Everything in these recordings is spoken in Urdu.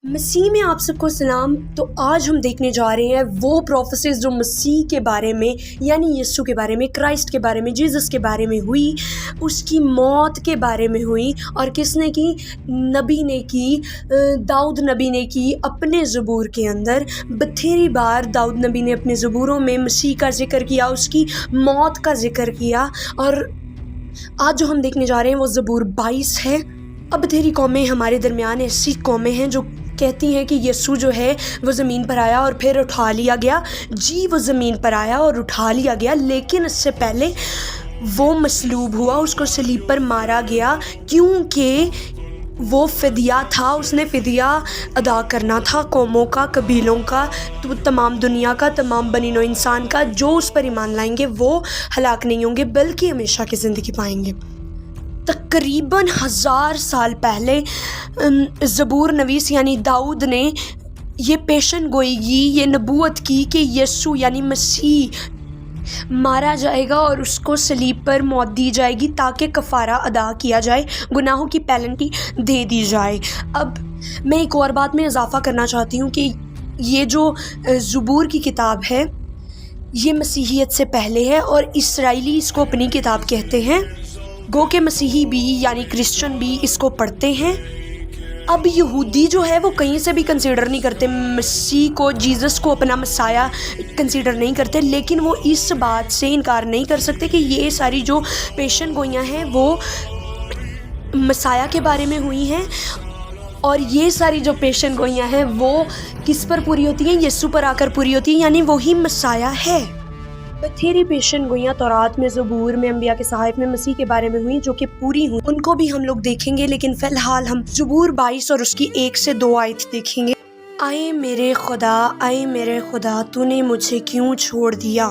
مسیح میں آپ سب کو سلام۔ تو آج ہم دیکھنے جا رہے ہیں وہ پروفیسیز جو مسیح کے بارے میں یعنی یسوع کے بارے میں، کرائسٹ کے بارے میں، جیزس کے بارے میں ہوئی، اس کی موت کے بارے میں ہوئی اور کس نے کی؟ نبی نے کی، داؤد نبی نے کی اپنے زبور کے اندر۔ بتھیری بار داؤد نبی نے اپنے زبوروں میں مسیح کا ذکر کیا، اس کی موت کا ذکر کیا، اور آج جو ہم دیکھنے جا رہے ہیں وہ زبور 22 ہے۔ اب تیری قومیں ہمارے درمیان ایسی قومیں ہیں جو کہتی ہیں کہ یسوع جو ہے وہ زمین پر آیا اور پھر اٹھا لیا گیا۔ جی وہ زمین پر آیا اور اٹھا لیا گیا، لیکن اس سے پہلے وہ مصلوب ہوا، اس کو صلیب پر مارا گیا، کیونکہ وہ فدیہ تھا، اس نے فدیہ ادا کرنا تھا قوموں کا، قبیلوں کا، تو تمام دنیا کا، تمام بنی نوع انسان کا۔ جو اس پر ایمان لائیں گے وہ ہلاک نہیں ہوں گے بلکہ ہمیشہ کی زندگی پائیں گے۔ تقریباً 1000 سال پہلے زبور نویس یعنی داؤد نے یہ پیشن گوئی کی، یہ نبوت کی کہ یسوع یعنی مسیح مارا جائے گا اور اس کو صلیب پر موت دی جائے گی تاکہ کفارہ ادا کیا جائے، گناہوں کی پینلٹی دے دی جائے۔ اب میں ایک اور بات میں اضافہ کرنا چاہتی ہوں کہ یہ جو زبور کی کتاب ہے یہ مسیحیت سے پہلے ہے اور اسرائیلی اس کو اپنی کتاب کہتے ہیں، گو کہ مسیحی بھی یعنی کرسچن بھی اس کو پڑھتے ہیں۔ اب یہودی جو ہے وہ کہیں سے بھی کنسیڈر نہیں کرتے مسیح کو، جیزس کو اپنا مسایہ کنسیڈر نہیں کرتے، لیکن وہ اس بات سے انکار نہیں کر سکتے کہ یہ ساری جو پیشن گوئیاں ہیں وہ مسایہ کے بارے میں ہوئی ہیں، اور یہ ساری جو پیشن گوئیاں ہیں وہ کس پر پوری ہوتی ہیں؟ یسوع پر آ کر پوری ہوتی ہیں، یعنی وہی مسایہ ہے۔ بتھیری پیشن گوئیاں تورات میں، زبور میں، انبیاء کے صحائف میں مسیح کے بارے میں ہوئی جو کہ پوری ہوئی، ان کو بھی ہم لوگ دیکھیں گے، لیکن فی الحال ہم زبور 22 اور اس کی 1 سے 2 آیت دیکھیں گے۔ اے میرے خدا، اے میرے خدا، تو نے مجھے کیوں چھوڑ دیا؟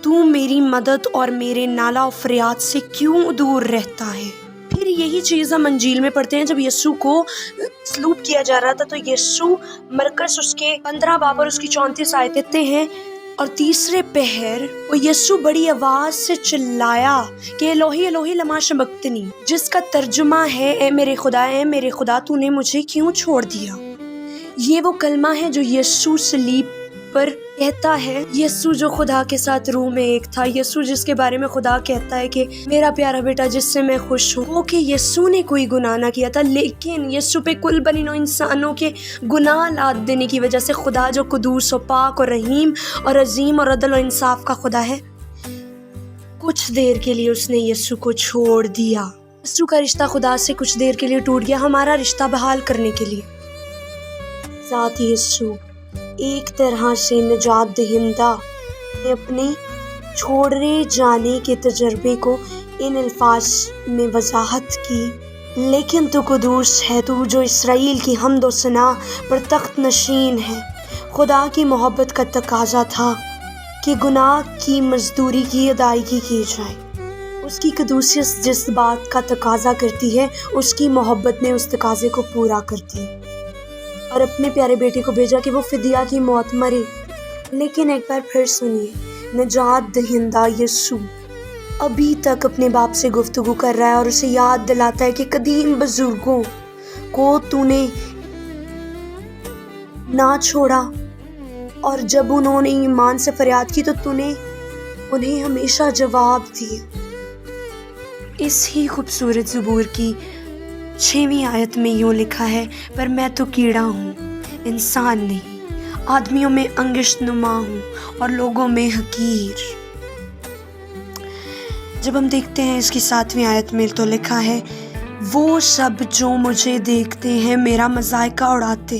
تو میری مدد اور میرے نالہ و فریاد سے کیوں دور رہتا ہے؟ پھر یہی چیز ہم انجیل میں پڑھتے ہیں، جب یسوع کو سلوب کیا جا رہا تھا تو یسوع مرکز اس کے 15 باب اور اس کی 34 آیتیں ہیں، اور تیسرے پہر وہ یسوع بڑی آواز سے چلایا کہ الوہی الوہی لما شبقتنی، جس کا ترجمہ ہے اے میرے خدا، اے میرے خدا، تو نے مجھے کیوں چھوڑ دیا۔ یہ وہ کلمہ ہے جو یسوع صلیب پر کہتا ہے، یسوع جو خدا کے ساتھ روح میں ایک تھا، یسوع جس کے بارے میں خدا کہتا ہے کہ میرا پیارا بیٹا جس سے میں خوش ہوں، وہ کہ یسوع نے کوئی گناہ نہ کیا تھا، لیکن یسوع پہ کل بنی نوع انسانوں کے گناہ لاد دینے کی وجہ سے خدا جو قدوس و پاک اور رحیم اور عظیم اور عدل و انصاف کا خدا ہے، کچھ دیر کے لیے اس نے یسوع کو چھوڑ دیا۔ یسوع کا رشتہ خدا سے کچھ دیر کے لیے ٹوٹ گیا ہمارا رشتہ بحال کرنے کے لیے۔ ذات یسوع ایک طرح سے نجات دہندہ نے اپنے چھوڑے جانے کے تجربے کو ان الفاظ میں وضاحت کی، لیکن تو قدوس ہے، تو جو اسرائیل کی حمد و ثنا پر تخت نشین ہے۔ خدا کی محبت کا تقاضا تھا کہ گناہ کی مزدوری کی ادائیگی کی جائے۔ اس کی قدوسیت جس بات کا تقاضا کرتی ہے، اس کی محبت نے اس تقاضے کو پورا کر دیا اور اپنے پیارے بیٹے کو بھیجا کہ وہ فدیہ کی موت مرے۔ لیکن ایک بار پھر سنیے، نجات دہندہ یسوع ابھی تک اپنے باپ سے گفتگو کر رہا ہے اور اسے یاد دلاتا ہے کہ قدیم بزرگوں کو تو نے نہ چھوڑا، اور جب انہوں نے ایمان سے فریاد کی تو تو نے انہیں ہمیشہ جواب دیا۔ اس ہی خوبصورت زبور کی 6ویں آیت میں یوں لکھا ہے، پر میں تو کیڑا ہوں، انسان نہیں، آدمیوں میں انگشت نما ہوں اور لوگوں میں حقیر۔ جب ہم دیکھتے ہیں اس کی 7ویں آیت میں تو لکھا ہے، وہ سب جو مجھے دیکھتے ہیں میرا مذائقہ اڑاتے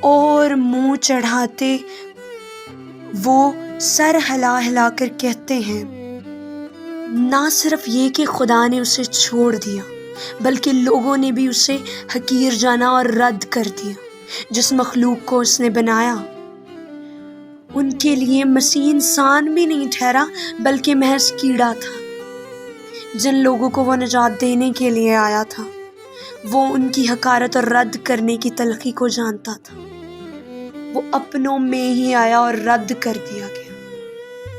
اور منہ چڑھاتے، وہ سر ہلا ہلا کر کہتے ہیں، نہ صرف یہ کہ خدا نے اسے چھوڑ دیا بلکہ لوگوں نے بھی اسے حقیر جانا اور رد کر دیا۔ جس مخلوق کو اس نے بنایا ان کے لیے مسیح انسان بھی نہیں ٹھہرا بلکہ محض کیڑا تھا۔ جن لوگوں کو وہ نجات دینے کے لیے آیا تھا وہ ان کی حقارت اور رد کرنے کی تلخی کو جانتا تھا، وہ اپنوں میں ہی آیا اور رد کر دیا گیا۔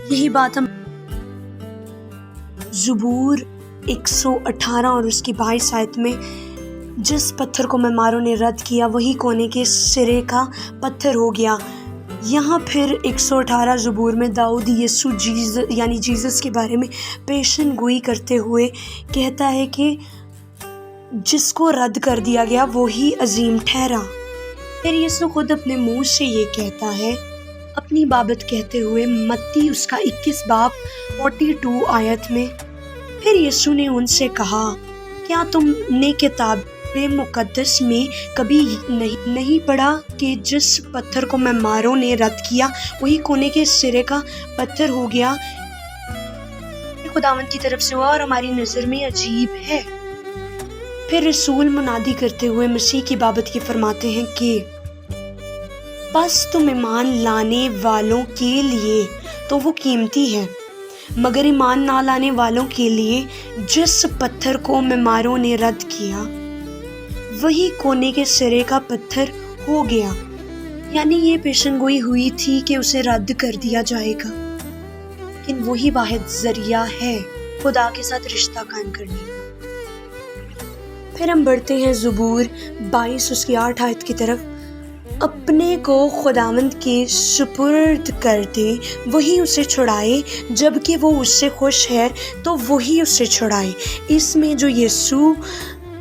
یہی بات ہم زبور 118 اور اس کی 22 آیت میں جس پتھر کو معماروں نے رد کیا وہی کونے کے سرے کا پتھر ہو گیا۔ یہاں پھر 118 زبور میں داؤد یسوع یعنی جیزس کے بارے میں پیشن گوئی کرتے ہوئے کہتا ہے کہ جس کو رد کر دیا گیا وہی عظیم ٹھہرا۔ پھر یسوع خود اپنے منہ سے یہ کہتا ہے اپنی بابت کہتے ہوئے متی اس کا 21 باب 42 آیت میں۔ پھر یسوع نے ان سے کہا کیا تم نے کتاب مقدس میں کبھی نہیں پڑھا کہ جس پتھر کو معماروں نے رد کیا وہی کونے کے سرے کا پتھر ہو گیا؟ خداوند کی طرف سے ہوا اور ہماری نظر میں عجیب ہے۔ پھر رسول منادی کرتے ہوئے مسیح کی بابت یہ فرماتے ہیں کہ بس تم ایمان لانے والوں کے لیے تو وہ قیمتی ہے، مگر ایمان نہ لانے والوں کے لیے جس پتھر کو معماروں نے رد کیا وہی کونے کے سرے کا پتھر ہو گیا۔ یعنی یہ پیشن گوئی ہوئی تھی کہ اسے رد کر دیا جائے گا، لیکن وہی واحد ذریعہ ہے خدا کے ساتھ رشتہ قائم کرنے کا۔ پھر ہم بڑھتے ہیں زبور 22 اس کی 8 آیت کی طرف۔ اپنے کو خداوند کے سپرد کر دے، وہی اسے چھڑائے، جبکہ وہ اس سے خوش ہے تو وہی اسے چھڑائے۔ اس میں جو یسوع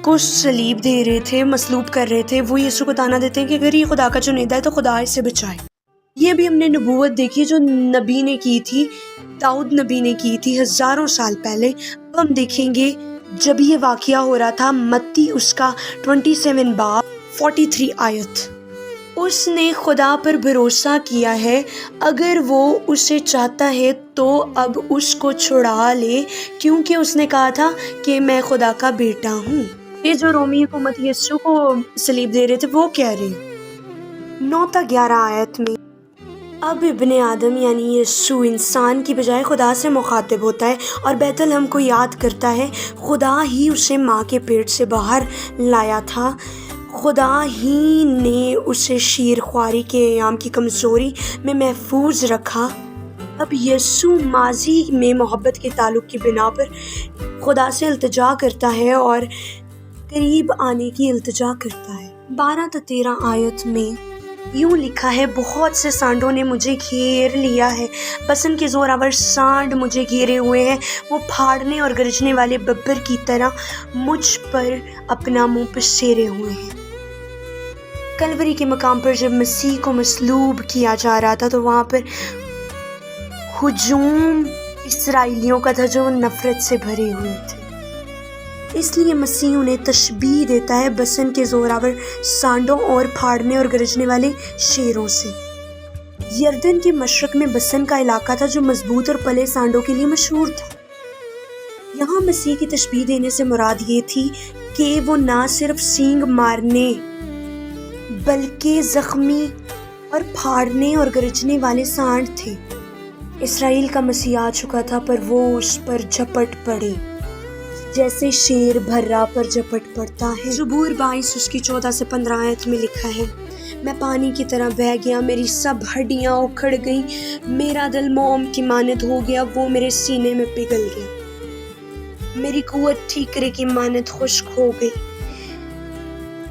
کو صلیب دے رہے تھے، مصلوب کر رہے تھے، وہ یسوع کو تانا دیتے ہیں کہ اگر یہ خدا کا چنیدہ ہے تو خدا اسے بچائے۔ یہ بھی ہم نے نبوت دیکھی جو نبی نے کی تھی، داؤد نبی نے کی تھی ہزاروں سال پہلے۔ اب ہم دیکھیں گے جب یہ واقعہ ہو رہا تھا متی اس کا 27 باب 43 آیت۔ اس نے خدا پر بھروسہ کیا ہے، اگر وہ اسے چاہتا ہے تو اب اس کو چھڑا لے، کیونکہ اس نے کہا تھا کہ میں خدا کا بیٹا ہوں۔ یہ جو رومی حکومت یسوع کو صلیب دے رہے تھے وہ کہہ رہے 9 تا 11 آیت میں اب ابن آدم یعنی یسوع انسان کی بجائے خدا سے مخاطب ہوتا ہے اور بیت الحم کو یاد کرتا ہے۔ خدا ہی اسے ماں کے پیٹ سے باہر لایا تھا، خدا ہی نے اسے شیر خواری کے ایام کی کمزوری میں محفوظ رکھا۔ اب یسوع ماضی میں محبت کے تعلق کی بنا پر خدا سے التجا کرتا ہے اور قریب آنے کی التجا کرتا ہے۔ 12 تا 13 آیت میں یوں لکھا ہے بہت سے سانڈوں نے مجھے گھیر لیا ہے، بسن کے زوراور سانڈ مجھے گھیرے ہوئے ہیں، وہ پھاڑنے اور گرجنے والے ببر کی طرح مجھ پر اپنا منہ پسیرے ہوئے ہیں۔ کلوری کے مقام پر جب مسیح کو مصلوب کیا جا رہا تھا تو وہاں پر ہجوم اسرائیلیوں کا تھا جو نفرت سے بھرے ہوئے تھے، اس لیے مسیح انہیں تشبیہ دیتا ہے بسن کے زوراور سانڈوں اور پھاڑنے اور گرجنے والے شیروں سے۔ یردن کے مشرق میں بسن کا علاقہ تھا جو مضبوط اور پلے سانڈوں کے لیے مشہور تھا۔ یہاں مسیح کی تشبیہ دینے سے مراد یہ تھی کہ وہ نہ صرف سینگ مارنے بلکہ زخمی اور پھاڑنے اور گرجنے والے سانڈ تھے۔ اسرائیل کا مسیح آ چکا تھا پر وہ اس پر جھپٹ پڑے جیسے شیر بھرا پر جھپٹ پڑتا ہے۔ زبور 22 اس کی 14 سے 15 آیت میں لکھا ہے میں پانی کی طرح بہہ گیا، میری سب ہڈیاں اکھڑ گئیں، میرا دل موم کی مانند ہو گیا، وہ میرے سینے میں پگھل گیا، میری قوت ٹھیکرے کی مانند خشک ہو گئی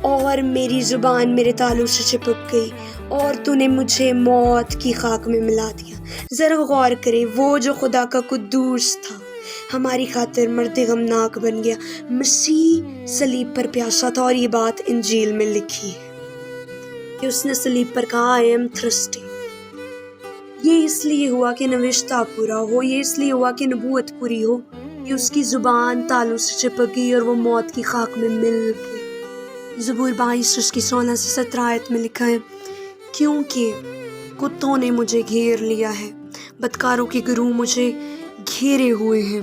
اور میری زبان میرے تالوں سے چپک گئی، اور تو نے مجھے موت کی خاک میں ملا دیا۔ ذرا غور کریں، وہ جو خدا کا قدوس تھا ہماری خاطر مرد غمناک بن گیا۔ مسیح صلیب پر پیاسا تھا اور یہ بات انجیل میں لکھی ہے کہ اس نے صلیب پر کہا I am thirsty۔ یہ اس لیے ہوا کہ نوشتہ پورا ہو، یہ اس لیے ہوا کہ نبوت پوری ہو کہ اس کی زبان تالوں سے چپک گئی اور وہ موت کی خاک میں مل گئی۔ زبور 22 اس کی 16 سے 17 آیت میں لکھا ہے کیونکہ کتوں نے مجھے گھیر لیا ہے، بدکاروں کے گروہ مجھے گھیرے ہوئے ہیں،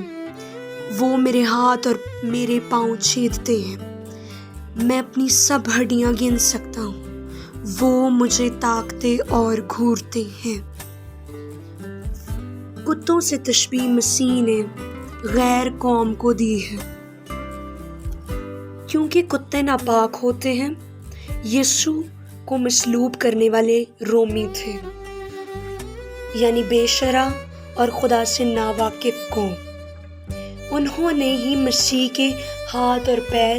وہ میرے ہاتھ اور میرے پاؤں چھیدتے ہیں، میں اپنی سب ہڈیاں گن سکتا ہوں، وہ مجھے تاکتے اور گھورتے ہیں۔ کتوں سے تشبیہ مسیح نے غیر قوم کو دی ہے کیونکہ کتے ناپاک ہوتے ہیں۔ یسوع کو مصلوب کرنے والے رومی تھے، یعنی بے شرع اور خدا سے ناواقف قوم۔ انہوں نے ہی مسیح کے ہاتھ اور پیر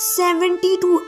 70 to